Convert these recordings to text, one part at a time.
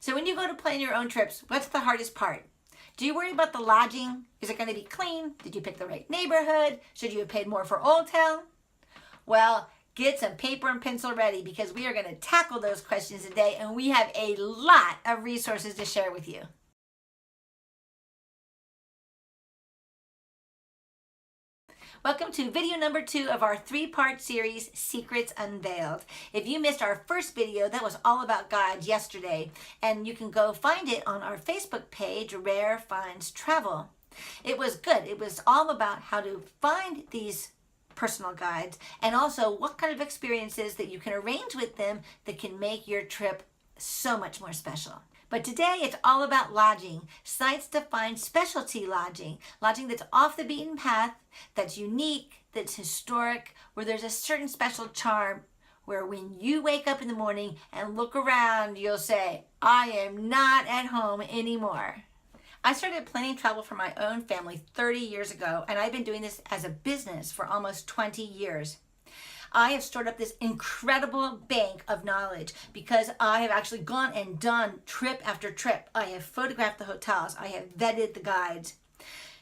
So when you go to plan your own trips, what's the hardest part? Do you worry about the lodging? Is it going to be clean? Did you pick the right neighborhood? Should you have paid more for Old Town? Well, get some paper and pencil ready because we are going to tackle those questions today, and we have a lot of resources to share with you. Welcome to video number 2 of our 3-part series, Secrets Unveiled. If you missed our first video, that was all about guides yesterday, and you can go find it on our Facebook page, Rare Finds Travel. It was good. It was all about how to find these personal guides and also what kind of experiences that you can arrange with them that can make your trip so much more special. But today it's all about lodging, sites to find specialty lodging that's off the beaten path, that's unique, that's historic, where there's a certain special charm, where when you wake up in the morning and look around, you'll say, I am not at home anymore. I started planning travel for my own family 30 years ago, and I've been doing this as a business for almost 20 years. I have stored up this incredible bank of knowledge because I have actually gone and done trip after trip. I have photographed the hotels. I have vetted the guides.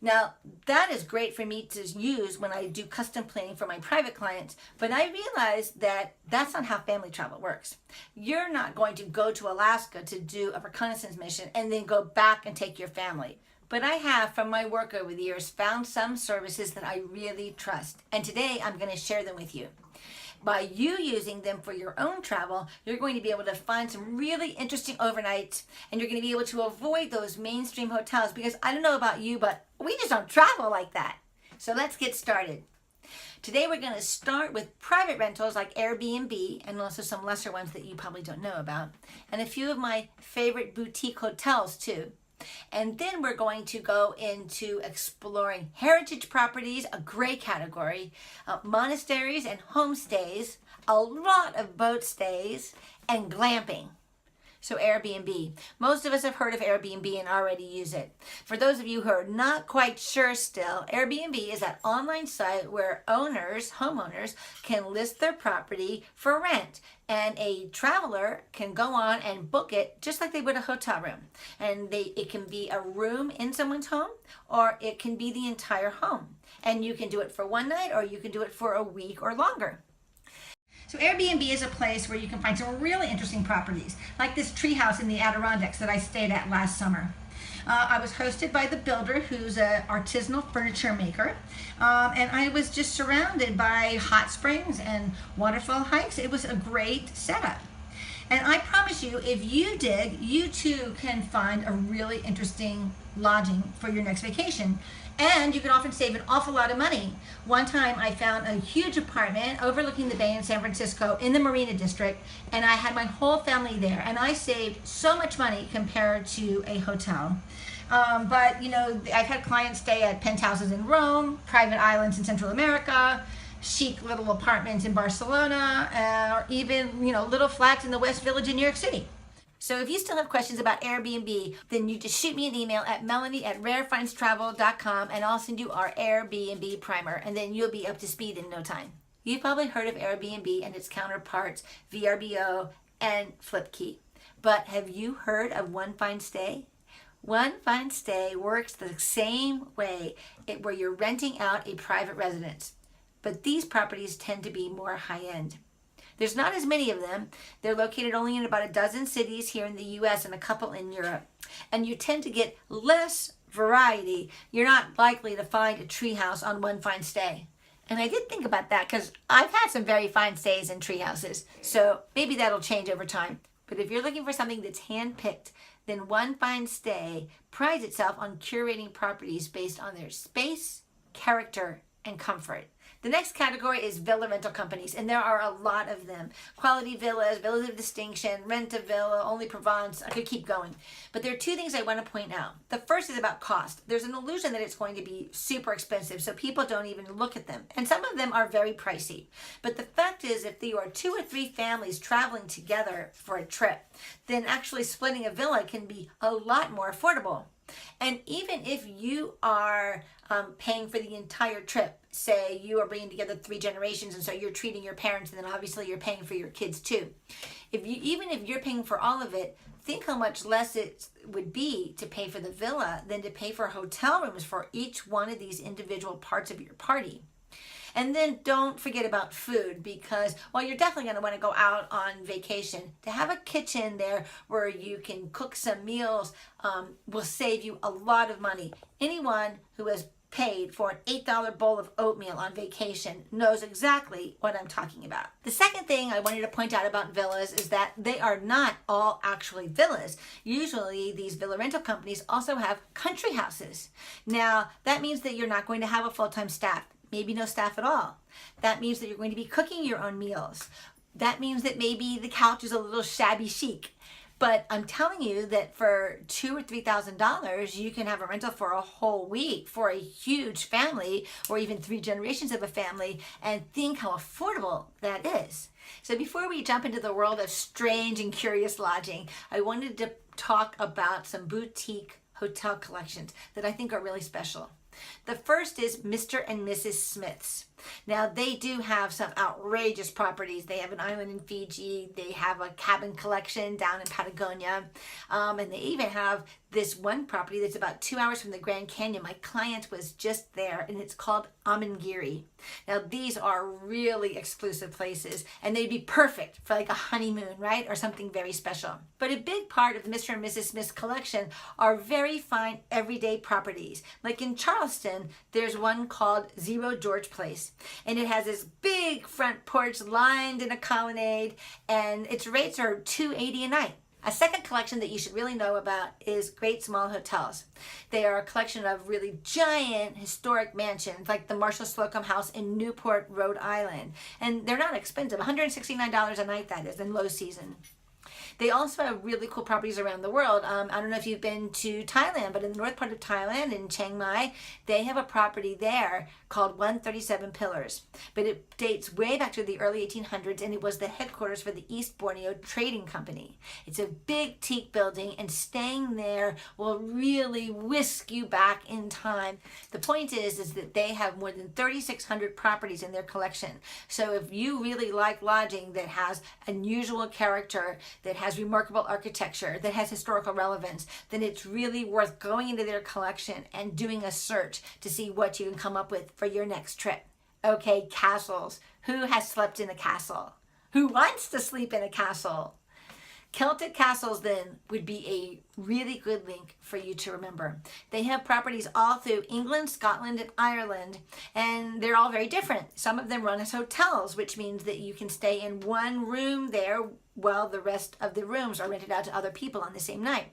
Now, that is great for me to use when I do custom planning for my private clients, but I realized that that's not how family travel works. You're not going to go to Alaska to do a reconnaissance mission and then go back and take your family. But I have, from my work over the years, found some services that I really trust. And today I'm going to share them with you. By you using them for your own travel, you're going to be able to find some really interesting overnights, and you're going to be able to avoid those mainstream hotels because I don't know about you, but we just don't travel like that. So let's get started. Today we're going to start with private rentals like Airbnb and also some lesser ones that you probably don't know about, and a few of my favorite boutique hotels too. And then we're going to go into exploring heritage properties, a great category, monasteries and homestays, a lot of boat stays, and glamping. So Airbnb. Most of us have heard of Airbnb and already use it. For those of you who are not quite sure still, Airbnb is that online site where homeowners, can list their property for rent. And a traveler can go on and book it just like they would a hotel room. And it can be a room in someone's home, or it can be the entire home. And you can do it for one night, or you can do it for a week or longer. So Airbnb is a place where you can find some really interesting properties, like this treehouse in the Adirondacks that I stayed at last summer. I was hosted by the builder, who's an artisanal furniture maker, and I was just surrounded by hot springs and waterfall hikes. It was a great setup. And I promise you, if you dig, you too can find a really interesting lodging for your next vacation. And you can often save an awful lot of money. One time I found a huge apartment overlooking the bay in San Francisco in the Marina District, and I had my whole family there, and I saved so much money compared to a hotel. But you know, I've had clients stay at penthouses in Rome, private islands in Central America, chic little apartments in Barcelona, or even, you know, little flats in the West Village in New York City. So if you still have questions about Airbnb, then you just shoot me an email at melanie@rarefindstravel.com, and I'll send you our Airbnb primer, and then you'll be up to speed in no time. You've probably heard of Airbnb and its counterparts, VRBO and Flipkey. But have you heard of One Fine Stay? One Fine Stay works the same way, where you're renting out a private residence. But these properties tend to be more high-end. There's not as many of them. They're located only in about a dozen cities here in the US and a couple in Europe. And you tend to get less variety. You're not likely to find a treehouse on One Fine Stay. And I did think about that because I've had some very fine stays in treehouses. So maybe that'll change over time. But if you're looking for something that's hand-picked, then One Fine Stay prides itself on curating properties based on their space, character, and comfort. The next category is villa rental companies, and there are a lot of them. Quality Villas, Villas of Distinction, Rent a Villa, Only Provence. I could keep going. But there are two things I want to point out. The first is about cost. There's an illusion that it's going to be super expensive, so people don't even look at them. And some of them are very pricey. But the fact is, if there are 2 or 3 families traveling together for a trip, then actually splitting a villa can be a lot more affordable. And even if you are paying for the entire trip, say you are bringing together 3 generations, and so you're treating your parents, and then obviously you're paying for your kids too. Even if you're paying for all of it, think how much less it would be to pay for the villa than to pay for hotel rooms for each one of these individual parts of your party. And then don't forget about food, because while you're definitely going to want to go out on vacation, to have a kitchen there where you can cook some meals will save you a lot of money. Anyone who has paid for an $8 bowl of oatmeal on vacation knows exactly what I'm talking about. The second thing I wanted to point out about villas is that they are not all actually villas. Usually these villa rental companies also have country houses. Now that means that you're not going to have a full-time staff, maybe no staff at all. That means that you're going to be cooking your own meals. That means that maybe the couch is a little shabby chic. But I'm telling you that for $2,000 or $3,000, you can have a rental for a whole week for a huge family, or even 3 generations of a family, and think how affordable that is. So before we jump into the world of strange and curious lodging, I wanted to talk about some boutique hotel collections that I think are really special. The first is Mr. and Mrs. Smith's. Now they do have some outrageous properties. They have an island in Fiji. They have a cabin collection down in Patagonia. And they even have this one property that's about 2 hours from the Grand Canyon. My client was just there, and it's called Amangiri. Now these are really exclusive places, and they'd be perfect for like a honeymoon, right? Or something very special. But a big part of the Mr. and Mrs. Smith's collection are very fine everyday properties. Like in Charleston, there's one called Zero George Place. And it has this big front porch lined in a colonnade, and its rates are $280 a night. A second collection that you should really know about is Great Small Hotels. They are a collection of really giant historic mansions, like the Marshall Slocum House in Newport, Rhode Island. And they're not expensive, $169 a night that is, in low season. They also have really cool properties around the world. I don't know if you've been to Thailand, but in the north part of Thailand, in Chiang Mai, they have a property there called 137 Pillars. But it dates way back to the early 1800s, and it was the headquarters for the East Borneo Trading Company. It's a big teak building, and staying there will really whisk you back in time. The point is that they have more than 3,600 properties in their collection. So if you really like lodging that has unusual character, that has remarkable architecture, that has historical relevance, then it's really worth going into their collection and doing a search to see what you can come up with for your next trip. Okay, castles. Who has slept in a castle? Who wants to sleep in a castle? Celtic castles then would be a really good link for you to remember. They have properties all through England, Scotland, and Ireland, and they're all very different. Some of them run as hotels, which means that you can stay in one room there while the rest of the rooms are rented out to other people on the same night.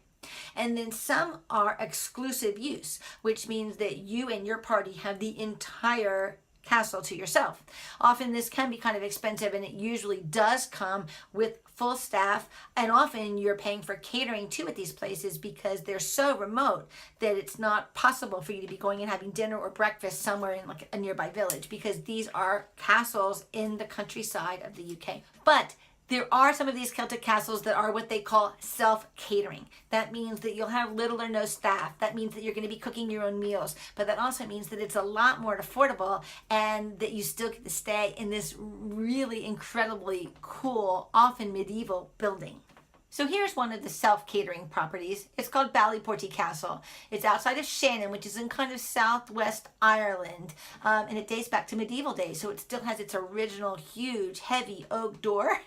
And then some are exclusive use, which means that you and your party have the entire castle to yourself. Often this can be kind of expensive, and it usually does come with full staff, and often you're paying for catering too at these places because they're so remote that it's not possible for you to be going and having dinner or breakfast somewhere in like a nearby village, because these are castles in the countryside of the UK. But there are some of these Celtic castles that are what they call self-catering. That means that you'll have little or no staff. That means that you're going to be cooking your own meals. But that also means that it's a lot more affordable, and that you still get to stay in this really incredibly cool, often medieval building. So here's one of the self-catering properties. It's called Ballyporty Castle. It's outside of Shannon, which is in kind of southwest Ireland, and it dates back to medieval days, so it still has its original huge, heavy oak door,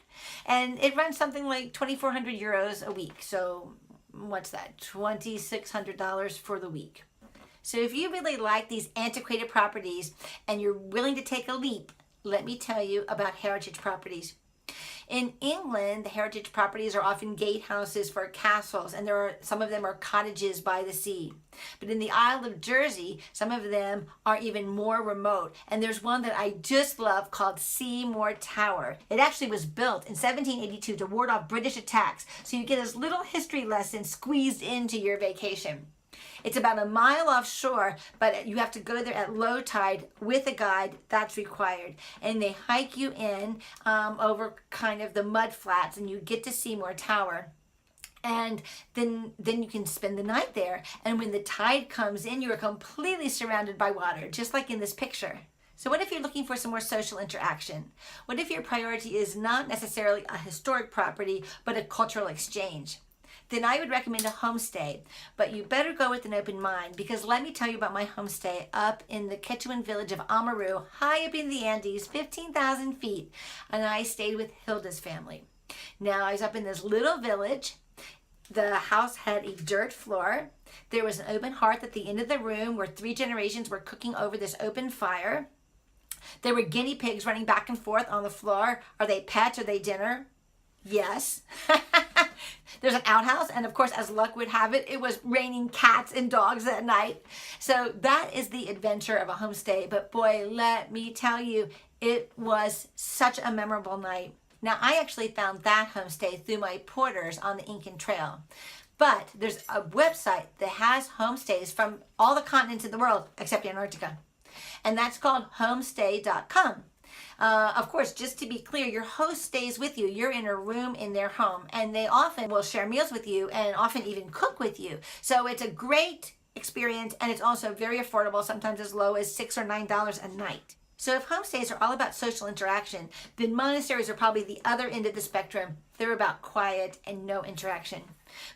and it runs something like 2,400 euros a week. So what's that? $2,600 for the week. So if you really like these antiquated properties and you're willing to take a leap, let me tell you about heritage properties. In England, the heritage properties are often gatehouses for castles, and some of them are cottages by the sea. But in the Isle of Jersey, some of them are even more remote. And there's one that I just love called Seymour Tower. It actually was built in 1782 to ward off British attacks. So you get this little history lesson squeezed into your vacation. It's about a mile offshore, but you have to go there at low tide with a guide. That's required. And they hike you in over kind of the mud flats, and you get to Seymour Tower. And then you can spend the night there. And when the tide comes in, you are completely surrounded by water, just like in this picture. So what if you're looking for some more social interaction? What if your priority is not necessarily a historic property, but a cultural exchange? then I would recommend a homestay. But you better go with an open mind, because let me tell you about my homestay up in the Quechuan village of Amaru, high up in the Andes, 15,000 feet. And I stayed with Hilda's family. Now, I was up in this little village. The house had a dirt floor. There was an open hearth at the end of the room where 3 generations were cooking over this open fire. There were guinea pigs running back and forth on the floor. Are they pets? Are they dinner? Yes. There's an outhouse, and of course, as luck would have it, it was raining cats and dogs at night. So that is the adventure of a homestay. But boy, let me tell you, it was such a memorable night. Now, I actually found that homestay through my porters on the Incan Trail. But there's a website that has homestays from all the continents in the world except Antarctica. And that's called homestay.com. Of course, just to be clear, your host stays with you. You're in a room in their home, and they often will share meals with you and often even cook with you. So it's a great experience, and it's also very affordable, sometimes as low as $6 or $9 a night. So if homestays are all about social interaction, then monasteries are probably the other end of the spectrum. They're about quiet and no interaction.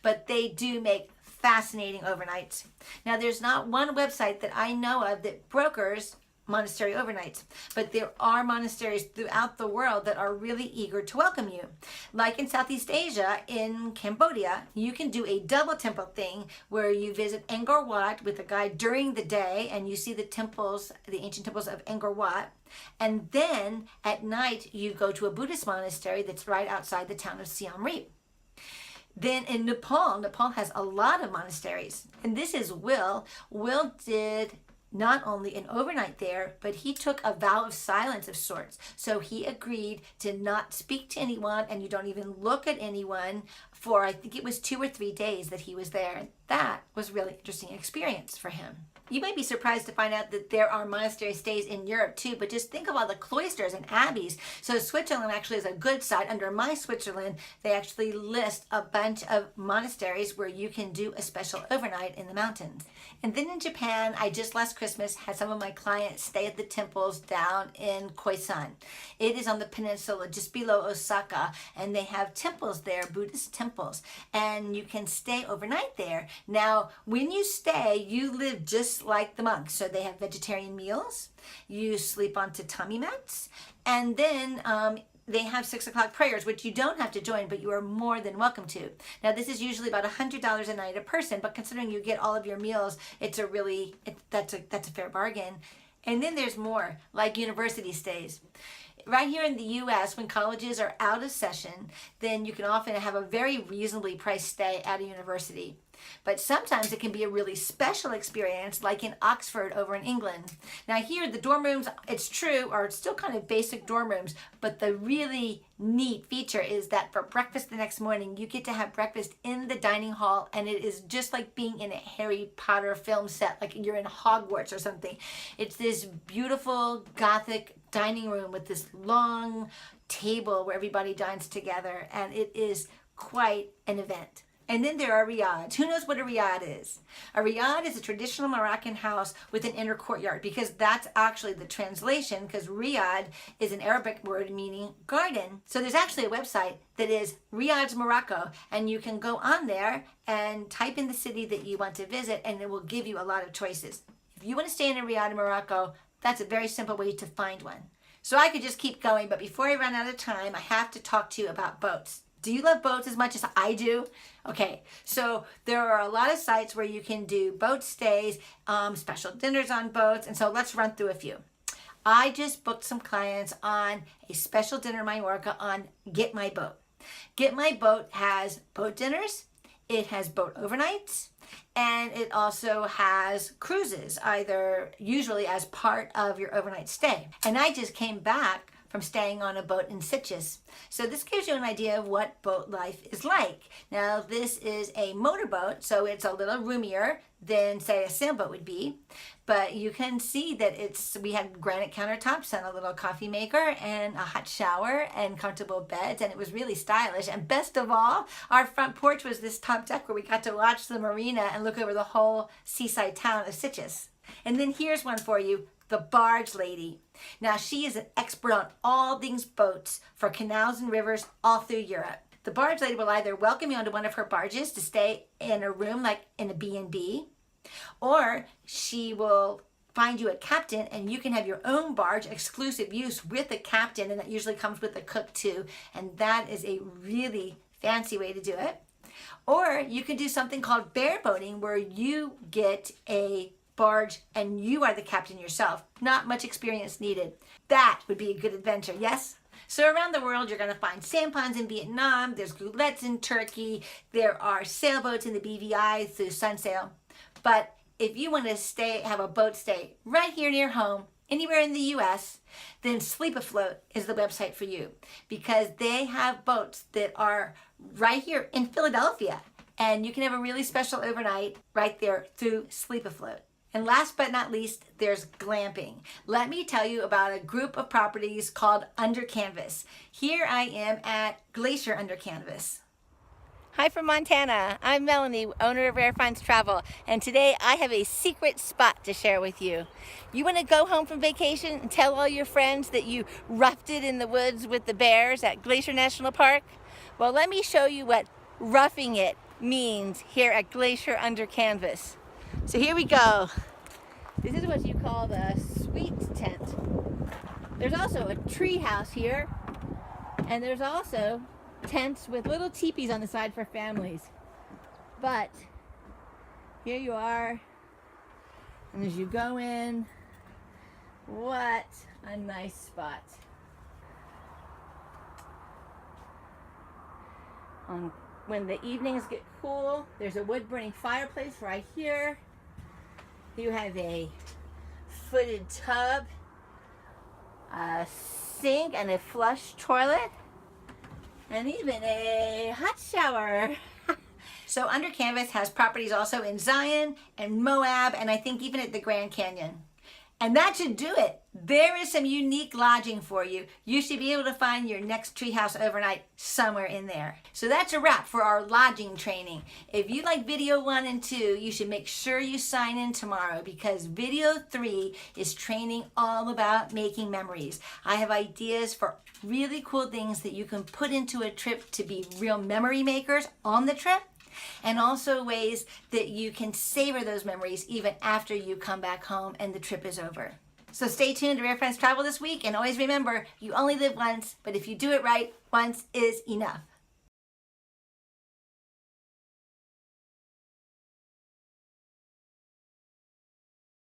But they do make fascinating overnights. Now, there's not one website that I know of that brokers monastery overnights, but there are monasteries throughout the world that are really eager to welcome you. Like in Southeast Asia, in Cambodia, you can do a double temple thing where you visit Angkor Wat with a guide during the day, and you see the temples, the ancient temples of Angkor Wat, and then at night you go to a Buddhist monastery that's right outside the town of Siem Reap. Then in Nepal has a lot of monasteries, and this is Will. Will did not only an overnight there, but he took a vow of silence of sorts. So he agreed to not speak to anyone, and you don't even look at anyone for, I think it was 2 or 3 days that he was there. That was a really interesting experience for him. You may be surprised to find out that there are monastery stays in Europe too, but just think of all the cloisters and abbeys. So Switzerland actually is a good site. Under My Switzerland, they actually list a bunch of monasteries where you can do a special overnight in the mountains. And then in Japan, I just last Christmas had some of my clients stay at the temples down in Khoisan. It is on the peninsula just below Osaka, and they have temples there, Buddhist temples, and you can stay overnight there. Now, when you stay, you live just like the monks. So they have vegetarian meals, you sleep on tatami mats, and then they have 6 o'clock prayers, which you don't have to join, but you are more than welcome to. Now, this is usually about $100 a night a person, but considering you get all of your meals, that's a fair bargain. And then there's more, like university stays. Right here in the U.S., when colleges are out of session, then you can often have a very reasonably priced stay at a university. But sometimes it can be a really special experience, like in Oxford over in England. Now here, the dorm rooms, it's true, are still kind of basic dorm rooms, but the really neat feature is that for breakfast the next morning, you get to have breakfast in the dining hall, and it is just like being in a Harry Potter film set, like you're in Hogwarts or something. It's this beautiful Gothic dining room with this long table where everybody dines together, and it is quite an event. And then there are riads. Who knows what a riad is? A riad is a traditional Moroccan house with an inner courtyard, because that's actually the translation, because riad is an Arabic word meaning garden. So there's actually a website that is Riads Morocco, and you can go on there and type in the city that you want to visit, and it will give you a lot of choices. If you want to stay in a riad in Morocco, that's a very simple way to find one. So I could just keep going, but before I run out of time, I have to talk to you about boats. Do you love boats as much as I do? Okay, so there are a lot of sites where you can do boat stays, special dinners on boats, and so let's run through a few. I just booked some clients on a special dinner in Mallorca on Get My Boat. Get My Boat has boat dinners, it has boat overnights, and it also has cruises, usually as part of your overnight stay. And I just came back from staying on a boat in Sitges. So this gives you an idea of what boat life is like. Now, this is a motorboat, so it's a little roomier than, say, a sailboat would be. But you can see that we had granite countertops and a little coffee maker and a hot shower and comfortable beds, and it was really stylish. And best of all, our front porch was this top deck where we got to watch the marina and look over the whole seaside town of Sitges. And then here's one for you, the Barge Lady. Now, she is an expert on all things boats for canals and rivers all through Europe. The The barge lady will either welcome you onto one of her barges to stay in a room like in a B&B, or she will find you a captain and you can have your own barge, exclusive use with the captain, and that usually comes with a cook too, and that is a really fancy way to do it. Or you can do something called bareboating, where you get a barge and you are the captain yourself. Not much experience needed. That would be a good adventure, yes? So around the world, you're going to find sampans in Vietnam, there's goulettes in Turkey, there are sailboats in the BVI through Sunsail. But if you want to have a boat stay right here near home, anywhere in the US, then Sleep Afloat is the website for you, because they have boats that are right here in Philadelphia, and you can have a really special overnight right there through Sleep Afloat. And last but not least, there's glamping. Let me tell you about a group of properties called Under Canvas. Here I am at Glacier Under Canvas. Hi from Montana. I'm Melanie, owner of Rare Finds Travel, and today I have a secret spot to share with you. You want to go home from vacation and tell all your friends that you roughed it in the woods with the bears at Glacier National Park? Well, let me show you what roughing it means here at Glacier Under Canvas. So here we go. This is what you call the sweet tent. There's also a tree house here, and there's also tents with little teepees on the side for families. But here you are, and as you go in, what a nice spot. When the evenings get cool, there's a wood burning fireplace right here. You have a footed tub, a sink and a flush toilet, and even a hot shower. So Under Canvas has properties also in Zion and Moab, and I think even at the Grand Canyon. And that should do it. There is some unique lodging for you. You should be able to find your next treehouse overnight somewhere in there. So that's a wrap for our lodging training. If you like video 1 and 2, you should make sure you sign in tomorrow, because video 3 is training all about making memories. I have ideas for really cool things that you can put into a trip to be real memory makers on the trip, and also ways that you can savor those memories even after you come back home and the trip is over. So stay tuned to Rare Friends Travel this week, and always remember, you only live once, but if you do it right, once is enough.